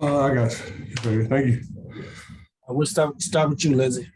I got you. Okay, thank you. We'll start with you, Lindsay.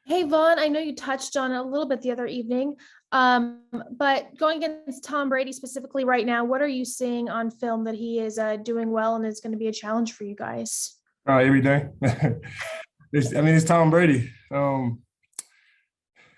Hey, Vaughn, I know you touched on it a little bit the other evening, but going against Tom Brady specifically right now, what are you seeing on film that he is doing well and is going to be a challenge for you guys? Every day. It's Tom Brady.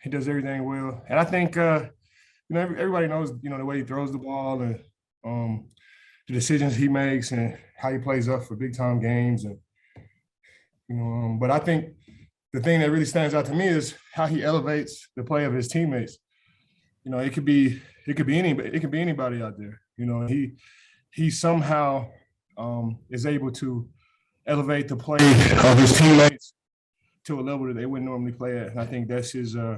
He does everything well, and I think everybody knows the way he throws the ball and the decisions he makes and how he plays up for big time games, and but I think the thing that really stands out to me is how he elevates the play of his teammates. It could be anybody out there. He somehow is able to elevate the play of his teammates to a level that they wouldn't normally play at. And I think that's his. I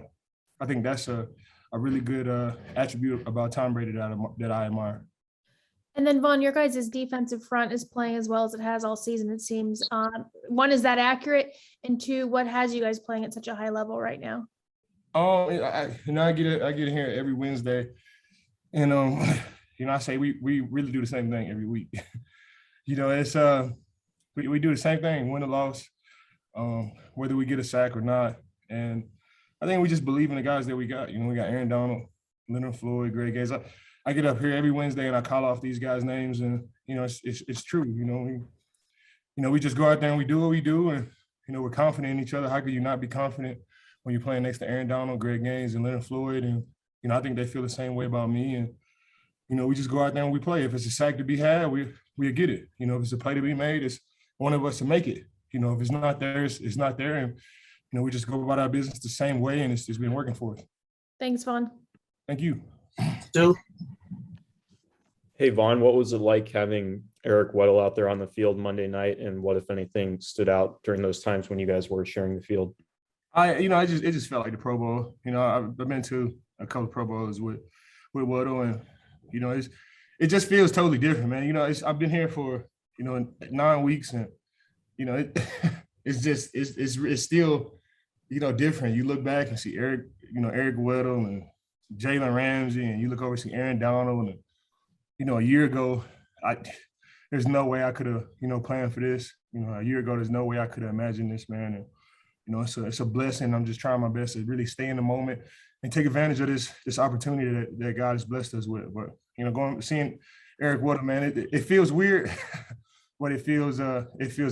think that's a really good attribute about Tom Brady that I admire. And then Vaughn, your guys' defensive front is playing as well as it has all season, it seems. One, is that accurate? And two, what has you guys playing at such a high level right now? I get it here every Wednesday, and I say we really do the same thing every week. It's we do the same thing, win or loss, whether we get a sack or not. And I think we just believe in the guys that we got. We got Aaron Donald, Leonard Floyd, Greg Gaines. I get up here every Wednesday and I call off these guys' names, and it's true. We just go out there and we do what we do, and we're confident in each other. How could you not be confident when you're playing next to Aaron Donald, Greg Gaines, and Leonard Floyd? And I think they feel the same way about me. And we just go out there and we play. If it's a sack to be had, we get it. If it's a play to be made, it's one of us to make it. If it's not there, it's not there, and we just go about our business the same way, and it's been working for us. Thanks, Vaughn. Thank you. Stu? Hey, Vaughn, what was it like having Eric Weddle out there on the field Monday night, and what, if anything, stood out during those times when you guys were sharing the field? It just felt like the Pro Bowl. I've been to a couple of Pro Bowls with Weddle, and it just feels totally different, man. I've been here for 9 weeks, and it's still different. You look back and see Eric Weddle and Jalen Ramsey, and you look over and see Aaron Donald, and a year ago, there's no way I could have planned for this. A year ago, there's no way I could have imagined this, man. And it's a blessing. I'm just trying my best to really stay in the moment and take advantage of this opportunity that God has blessed us with. But seeing Eric Weddle, man, it feels weird, but it feels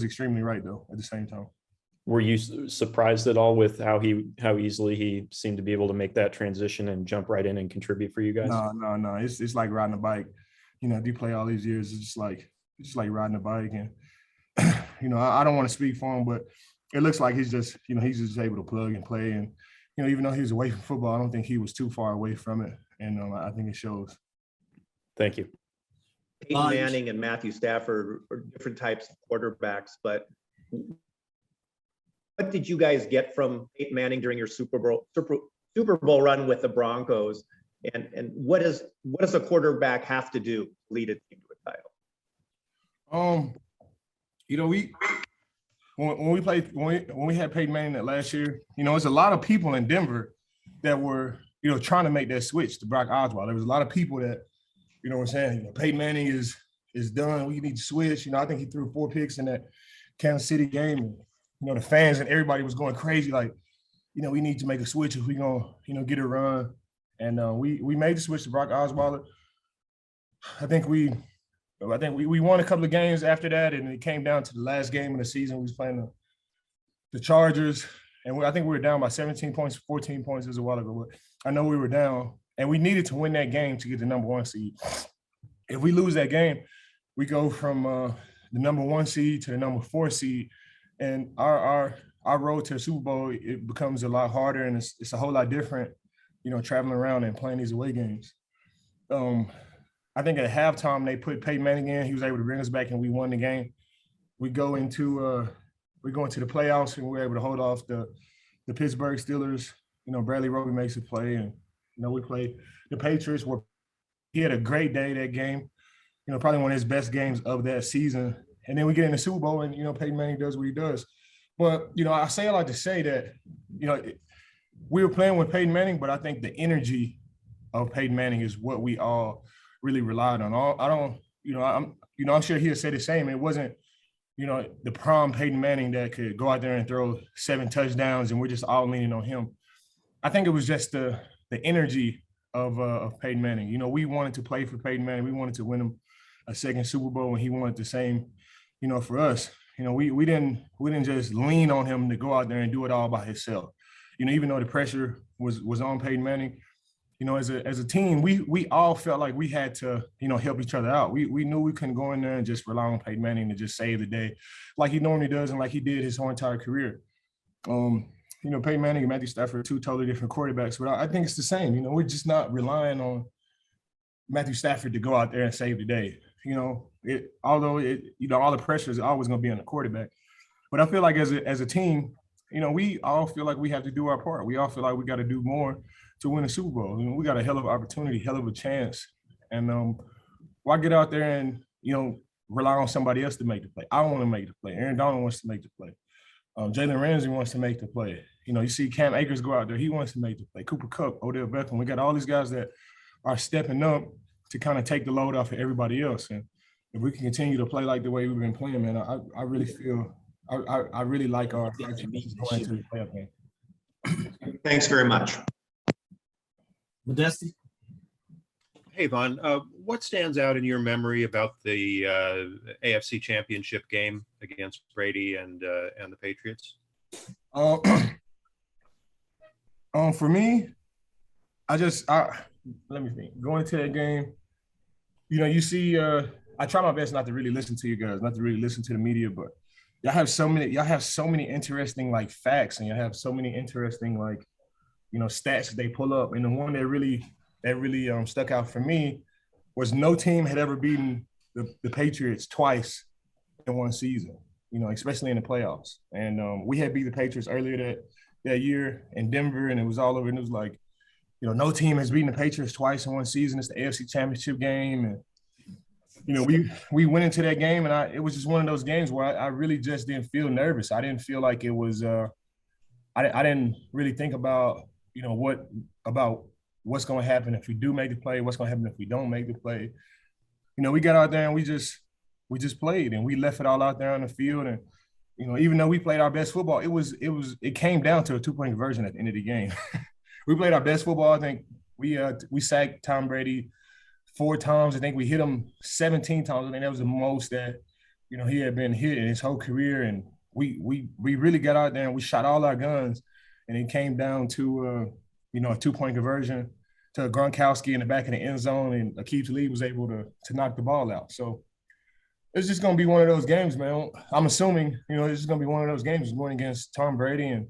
extremely right though at the same time. Were you surprised at all with how easily he seemed to be able to make that transition and jump right in and contribute for you guys? No. It's like riding a bike. I do play all these years. It's just like riding a bike, and I don't want to speak for him, but it looks like he's just able to plug and play. And even though he was away from football, I don't think he was too far away from it, and I think it shows. Thank you. Peyton Manning and Matthew Stafford are different types of quarterbacks, but what did you guys get from Peyton Manning during your Super Bowl run with the Broncos? And what does a quarterback have to do to lead a team to a title? When we had Peyton Manning that last year, it's a lot of people in Denver that were trying to make that switch to Brock Osweiler. There was a lot of people that were saying Peyton Manning is done. We need to switch. I think he threw 4 picks in that Kansas City game. And, the fans and everybody was going crazy like, we need to make a switch if we're gonna get a run. And we made the switch to Brock Osweiler. I think we won a couple of games after that, and it came down to the last game of the season. We was playing the Chargers, and I think we were down by 17 points, 14 points. It was a while ago, but I know we were down, and we needed to win that game to get the number 1 seed. If we lose that game, we go from the number 1 seed to the number 4 seed, and our road to the Super Bowl, it becomes a lot harder, and it's a whole lot different. Traveling around and playing these away games. I think at halftime they put Peyton Manning in. He was able to bring us back, and we won the game. We go into the playoffs, and we're able to hold off the Pittsburgh Steelers. Bradley Roby makes a play, and we play the Patriots. Where he had a great day that game. Probably one of his best games of that season. And then we get in the Super Bowl, and Peyton Manning does what he does. But I say a lot to say that we were playing with Peyton Manning, but I think the energy of Peyton Manning is what we all really relied on. I'm sure he'll say the same. It wasn't, the prom Peyton Manning that could go out there and throw 7 touchdowns and we're just all leaning on him. I think it was just the energy of Peyton Manning. We wanted to play for Peyton Manning. We wanted to win him a second Super Bowl, and he wanted the same, for us. We didn't just lean on him to go out there and do it all by himself. Even though the pressure was on Peyton Manning, as a team, we all felt like we had to, help each other out. We knew we couldn't go in there and just rely on Peyton Manning to just save the day like he normally does and like he did his whole entire career. Peyton Manning and Matthew Stafford are 2 totally different quarterbacks, but I think it's the same. We're just not relying on Matthew Stafford to go out there and save the day. Although all the pressure is always going to be on the quarterback. But I feel like as a team, we all feel like we have to do our part. We all feel like we got to do more to win a Super Bowl. We got a hell of an opportunity, hell of a chance. And why get out there and, rely on somebody else to make the play? I want to make the play. Aaron Donald wants to make the play. Jalen Ramsey wants to make the play. You see Cam Akers go out there. He wants to make the play. Cooper Kupp, Odell Beckham. We got all these guys that are stepping up to kind of take the load off of everybody else. And if we can continue to play like the way we've been playing, man, I really feel I really like our chances going into the playoff game. Thanks very much. Modesti. Hey, Vaughn, what stands out in your memory about the AFC Championship game against Brady and the Patriots? For me, let me think. Going into that game, you see, I try my best not to really listen to you guys, not to really listen to the media, but y'all have so many interesting like facts, and you have so many interesting like, stats that they pull up. And the one that really stuck out for me was no team had ever beaten the Patriots twice in one season, especially in the playoffs. And we had beat the Patriots earlier that year in Denver, and it was all over. And it was like, no team has beaten the Patriots twice in one season. It's the AFC Championship game. And, we went into that game, and it was just one of those games where I really just didn't feel nervous. I didn't feel like it was I didn't really think about, what's going to happen if we do make the play, what's going to happen if we don't make the play. We got out there and we just played, and we left it all out there on the field. And, even though we played our best football, it came down to a 2-point conversion at the end of the game. We played our best football. I think we sacked Tom Brady 4 times. I think we hit him 17 times. I think that was the most that, he had been hit in his whole career. And we really got out there and we shot all our guns, and it came down to a 2-point conversion to Gronkowski in the back of the end zone, and Aqib Talib was able to knock the ball out. So it's just going to be one of those games, man. I'm assuming, it's just going to be one of those games going against Tom Brady and,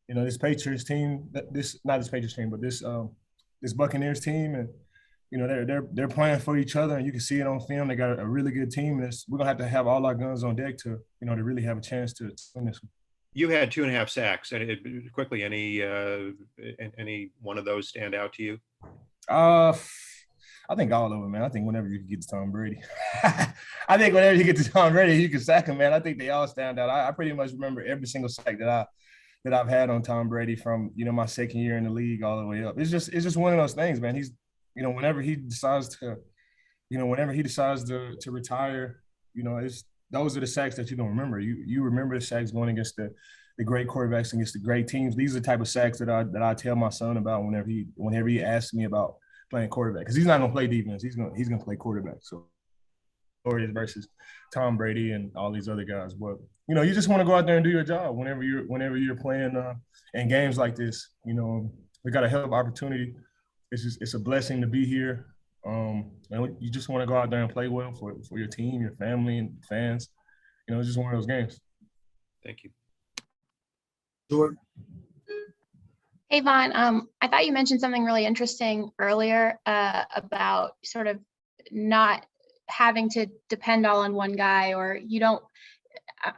this Patriots team, not this Patriots team, but this Buccaneers team. And, they're playing for each other, and you can see it on film. They got a really good team. We're going to have all our guns on deck to really have a chance to win this one. You had 2.5 sacks. And quickly, any one of those stand out to you? I think all of them, man. I think whenever you get to Tom Brady, you can sack him, man. I think they all stand out. I pretty much remember every single sack that I've had on Tom Brady from my second year in the league all the way up. It's just one of those things, man. He's whenever he decides to retire, those are the sacks that you're gonna remember. You remember the sacks going against the great quarterbacks, against the great teams. These are the type of sacks that I tell my son about whenever he asks me about playing quarterback, because he's not gonna play defense. He's gonna play quarterback. So versus Tom Brady and all these other guys. But you just want to go out there and do your job whenever you're playing in games like this. We got a hell of an opportunity. It's a blessing to be here. And you just want to go out there and play well for your team, your family, and fans. It's just one of those games. Thank you. Jordan. Hey, Vaughn, I thought you mentioned something really interesting earlier about sort of not having to depend all on one guy, or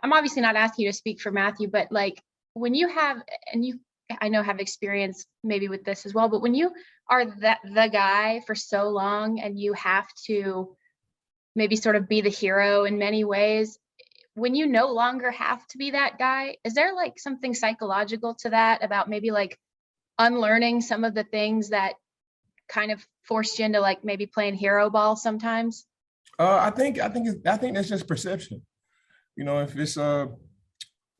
I'm obviously not asking you to speak for Matthew, but like when you have, and you, I know have experience maybe with this as well, but when you are the guy for so long and you have to maybe sort of be the hero in many ways, when you no longer have to be that guy, is there like something psychological to that about maybe like unlearning some of the things that kind of forced you into like maybe playing hero ball sometimes? I think that's just perception. If it's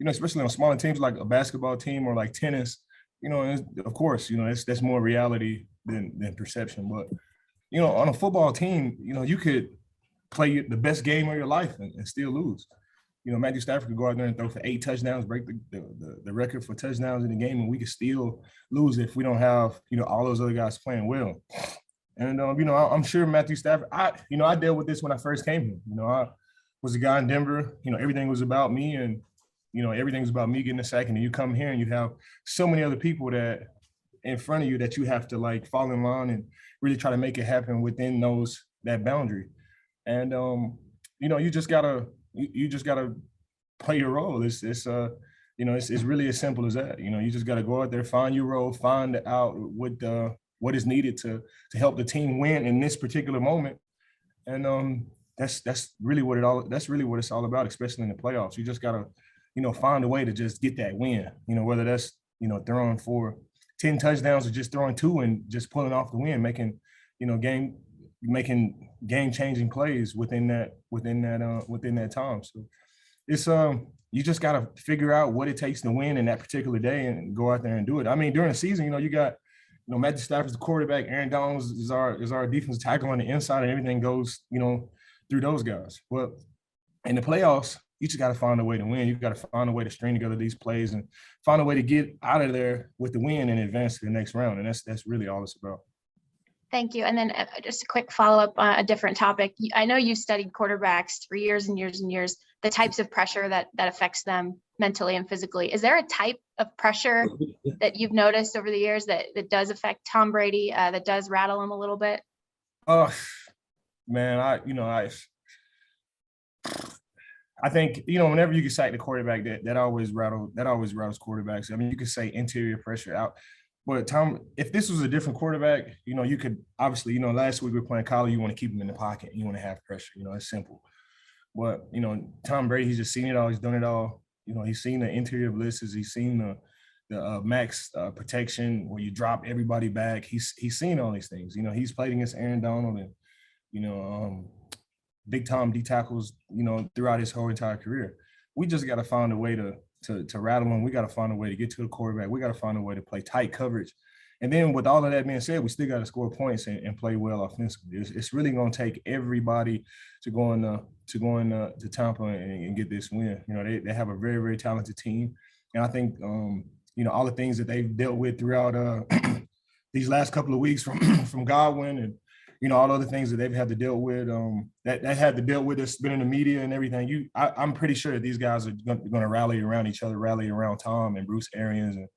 especially on smaller teams like a basketball team or like tennis, of course, that's more reality than perception. But on a football team, you could play the best game of your life and still lose. Matthew Stafford could go out there and throw for 8 touchdowns, break the record for touchdowns in the game, and we could still lose if we don't have all those other guys playing well. And I'm sure Matthew Stafford. I dealt with this when I first came here. I was a guy in Denver. Everything was about me, and everything was about me getting a sack. And then you come here and you have so many other people that in front of you that you have to like fall in line and really try to make it happen within that boundary. And you just gotta play your role. It's really as simple as that. You just gotta go out there, find your role, find out what is needed to help the team win in this particular moment. And that's really what it's all about, especially in the playoffs. You just gotta, find a way to just get that win. Whether that's throwing for 10 touchdowns or just throwing 2 and just pulling off the win, making game-changing plays within that time. So it's you just got to figure out what it takes to win in that particular day and go out there and do it. I mean, during the season, you got Matthew Stafford's the quarterback, Aaron Donald is our defensive tackle on the inside, and everything goes through those guys. But in the playoffs, you just got to find a way to win. You got to find a way to string together these plays and find a way to get out of there with the win and advance to the next round. And that's really all it's about. Thank you. And then just a quick follow-up on a different topic. I know you've studied quarterbacks for years and years and years, the types of pressure that affects them mentally and physically. Is there a type of pressure that you've noticed over the years that does affect Tom Brady, that does rattle him a little bit? Man, I think, whenever you can cite the quarterback, that always rattles quarterbacks. I mean, you could say interior pressure out. But Tom, if this was a different quarterback, you could obviously, last week we were playing Collie, you want to keep him in the pocket. You want to have pressure. It's simple. But, Tom Brady, he's just seen it all. He's done it all. He's seen the interior blitzes. He's seen the max protection where you drop everybody back. He's seen all these things. He's played against Aaron Donald and, big time D tackles, throughout his whole entire career. We just got to find a way to rattle him. We got to find a way to get to the quarterback. We got to find a way to play tight coverage. And then with all of that being said, we still got to score points and play well offensively. It's really going to take everybody to go to Tampa and get this win. They have a very, very talented team. And I think, all the things that they've dealt with throughout these last couple of weeks from Godwin and, all other things that they've had to deal with, that had to deal with us, been in the media and everything. I'm pretty sure that these guys are going to rally around each other, rally around Tom and Bruce Arians, and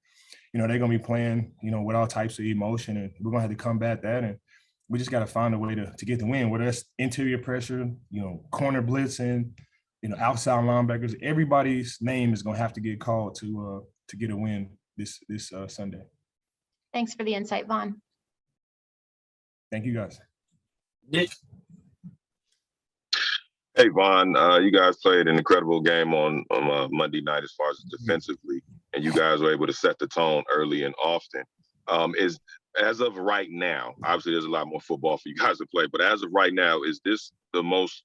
they're going to be playing, with all types of emotion, and we're going to have to combat that. And we just got to find a way to get the win, whether that's interior pressure, corner blitzing, outside linebackers. Everybody's name is going to have to get called to get a win this Sunday. Thanks for the insight, Vaughn. Thank you, guys. Nick. Hey, Vaughn, you guys played an incredible game on Monday night as far as defensively, and you guys were able to set the tone early and often. As of right now, obviously there's a lot more football for you guys to play, but as of right now, is this the most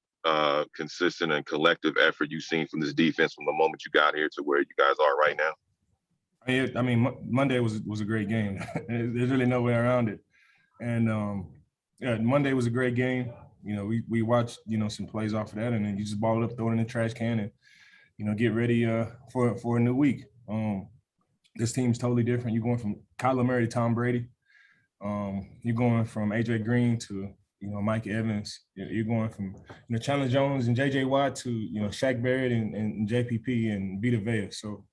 consistent and collective effort you've seen from this defense from the moment you got here to where you guys are right now? I mean, Monday was a great game. There's really no way around it. And Monday was a great game. We watched, some plays off of that, and then you just ball it up, throw it in the trash can, and, get ready for a new week. This team's totally different. You're going from Kyler Murray to Tom Brady. You're going from A.J. Green to, Mike Evans. You're going from, Chandler Jones and J.J. Watt to, Shaq Barrett and JPP and Vita Vea. So,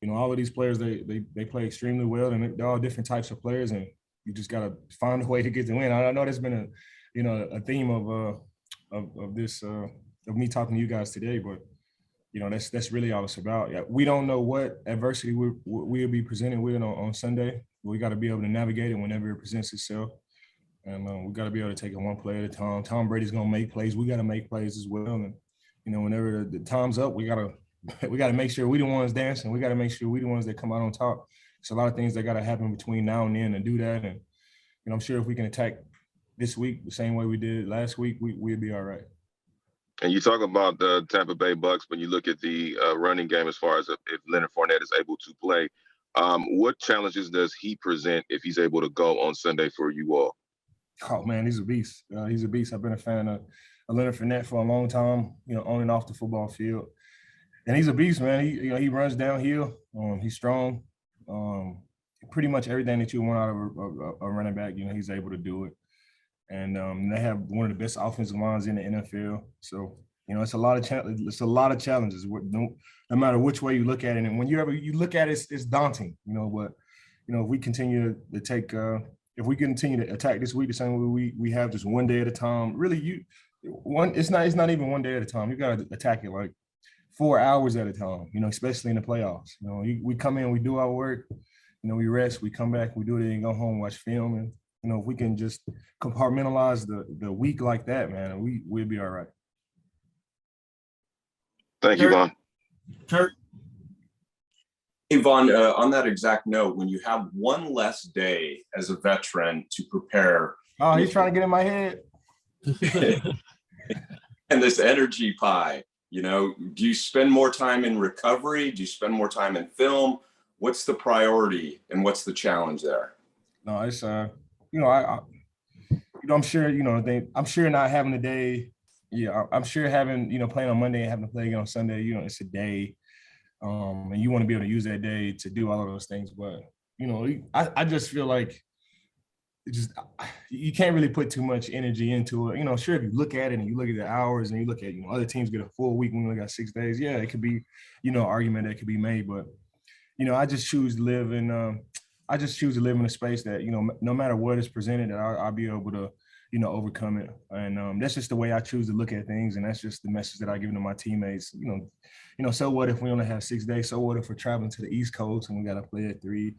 all of these players, they play extremely well, and they're all different types of players, and you just got to find a way to get the win. I know there's been a theme of this of me talking to you guys today, but that's really all it's about. Yeah, we don't know what adversity we'll be presented with on Sunday. We got to be able to navigate it whenever it presents itself, and we got to be able to take it one play at a time. Tom Brady's gonna make plays. We got to make plays as well, and whenever the time's up, we gotta make sure we the ones dancing. We got to make sure we the ones that come out on top. It's a lot of things that got to happen between now and then to do that. And I'm sure if we can attack this week the same way we did last week, we'll be all right. And you talk about the Tampa Bay Bucks when you look at the running game as far as if Leonard Fournette is able to play. What challenges does he present if he's able to go on Sunday for you all? Oh man, he's a beast. He's a beast. I've been a fan of Leonard Fournette for a long time, on and off the football field. And he's a beast, man. He runs downhill. He's strong. Pretty much everything that you want out of a running back, he's able to do it. And they have one of the best offensive lines in the NFL. So, it's a lot of challenges. No matter which way you look at it, and when you look at it, it's daunting. But if we continue to take, if we continue to attack this week the same way we have, just one day at a time. Really, it's not even one day at a time. You got to attack it like 4 hours at a time. Especially in the playoffs. We come in, we do our work. We rest, we come back, we do it, and go home, watch film, and if we can just compartmentalize the week like that, man, we'll be all right. Thank you, Vaughn. Kurt. Hey, Vaughn, on that exact note, when you have one less day as a veteran to prepare. Oh, he's trying to get in my head. And this energy pie, do you spend more time in recovery? Do you spend more time in film? What's the priority and what's the challenge there? No, it's I'm sure I'm sure not having a day. Yeah, I'm sure having playing on Monday and having to play again on Sunday. It's a day, and you want to be able to use that day to do all of those things. But I just feel like you can't really put too much energy into it. Sure, if you look at it and you look at the hours and you look at other teams get a full week when we only got 6 days. Yeah, it could be an argument that could be made, but. I just choose to live in a space that, no matter what is presented, that I'll be able to, overcome it. And that's just the way I choose to look at things. And that's just the message that I give to my teammates. So what if we only have 6 days? So what if we're traveling to the East Coast and we got to play at 3?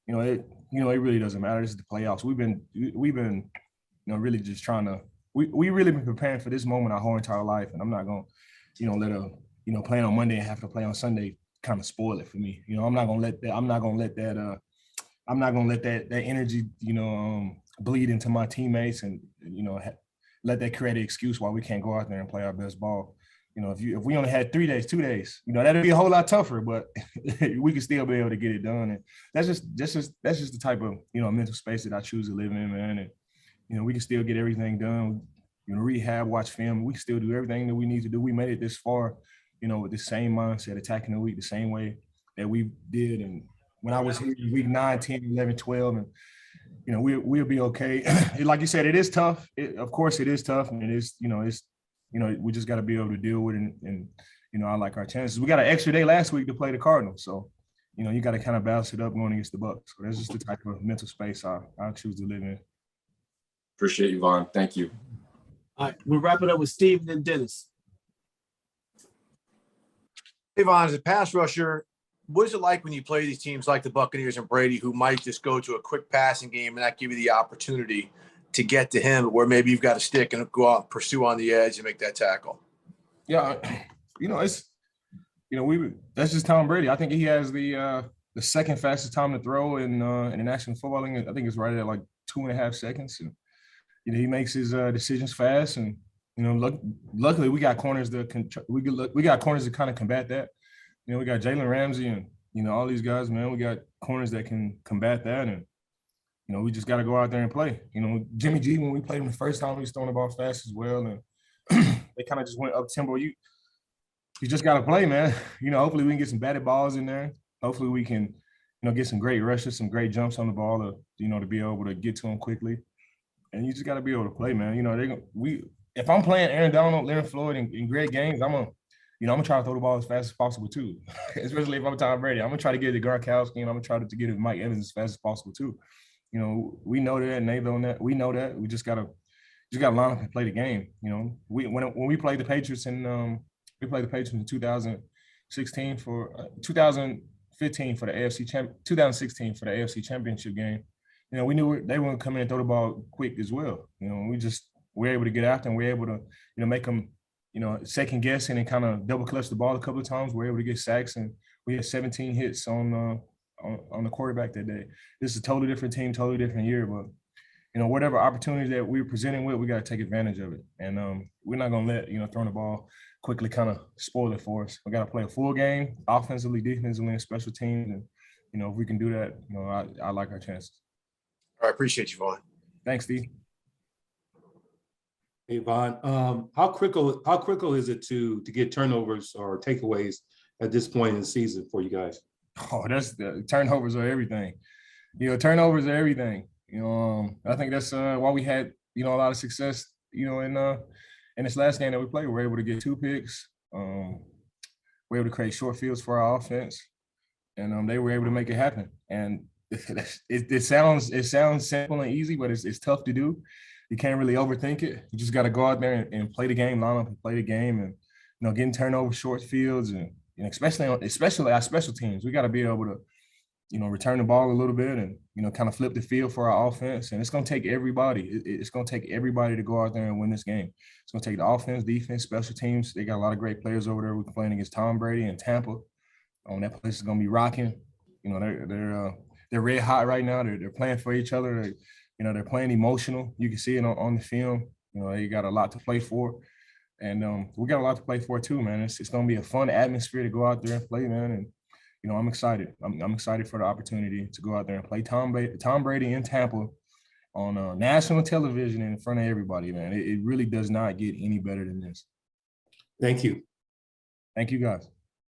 It really doesn't matter. This is the playoffs. We've been really just trying to, we really been preparing for this moment our whole entire life. And I'm not going to, let playing on Monday and have to play on Sunday kind of spoil it for me. I'm not gonna let that energy, bleed into my teammates and, let that create an excuse why we can't go out there and play our best ball. If we only had 3 days, 2 days, that'd be a whole lot tougher, but we could still be able to get it done. And that's just the type of, mental space that I choose to live in, man. And, we can still get everything done, rehab, watch film. We can still do everything that we need to do. We made it this far, with the same mindset, attacking the week the same way that we did. And when I was here week 9, 10, 11, 12, and, we'll be okay. Like you said, it is tough. Of course it is tough. And it is, we just got to be able to deal with it. And I like our chances. We got an extra day last week to play the Cardinals. So, you got to kind of balance it up going against the Bucks. So that's just the type of mental space I choose to live in. Appreciate you, Vaughn. Thank you. All right, we'll wrap it up with Steve and then Dennis. Hey, Vaughn, as a pass rusher, what is it like when you play these teams like the Buccaneers and Brady, who might just go to a quick passing game and not give you the opportunity to get to him, where maybe you've got to stick and go out and pursue on the edge and make that tackle? Yeah, it's that's just Tom Brady. I think he has the second fastest time to throw in the National Football League. I think it's right at like 2.5 seconds. And he makes his decisions fast, and luckily we got corners that kind of combat that. We got Jalen Ramsey and all these guys, man. We got corners that can combat that, and we just got to go out there and play. Jimmy G, when we played him the first time, he was throwing the ball fast as well, and they kind of just went up tempo. You just got to play, man. Hopefully we can get some batted balls in there. Hopefully we can get some great rushes, some great jumps on the ball to be able to get to them quickly. And you just got to be able to play, man. If I'm playing Aaron Donald, Leonard Floyd in great games, I'm gonna try to throw the ball as fast as possible too. Especially if I'm Tom Brady, I'm gonna try to get it to Gronkowski, and I'm gonna try to get it to Mike Evans as fast as possible too. We know that, and they know that. We know that. We just gotta line up and play the game. When we played the Patriots in 2016 for 2015 for the AFC 2016 for the AFC Championship game. We knew they were come in and throw the ball quick as well. We're able to get after, and we're able to, make them, second guessing and kind of double clutch the ball a couple of times. We're able to get sacks, and we had 17 hits on the quarterback that day. This is a totally different team, totally different year, but whatever opportunity that we're presenting with, we got to take advantage of it. And we're not going to let, throwing the ball quickly kind of spoil it for us. We got to play a full game, offensively, defensively, and special teams. And, if we can do that, I like our chances. I appreciate you, Vaughn. Thanks, Steve. Hey, Vaughn, how critical is it to get turnovers or takeaways at this point in the season for you guys? Oh, that's the turnovers are everything. Turnovers are everything. I think that's why we had, a lot of success, in this last game that we played. We were able to get 2 picks. We're able to create short fields for our offense, and they were able to make it happen. And it sounds simple and easy, but it's tough to do. You can't really overthink it. You just got to go out there and play the game, line up and play the game, and getting turnovers, short fields, and especially our special teams. We got to be able to, return the ball a little bit and kind of flip the field for our offense. And it's going to take everybody. It's going to take everybody to go out there and win this game. It's going to take the offense, defense, special teams. They got a lot of great players over there. We're playing against Tom Brady in Tampa. That place is going to be rocking. They're red hot right now. They're playing for each other. They're playing emotional. You can see it on the film. They got a lot to play for. And we got a lot to play for too, man. It's going to be a fun atmosphere to go out there and play, man. And, I'm excited. I'm excited for the opportunity to go out there and play Tom Brady in Tampa on national television in front of everybody, man. It really does not get any better than this. Thank you. Thank you, guys.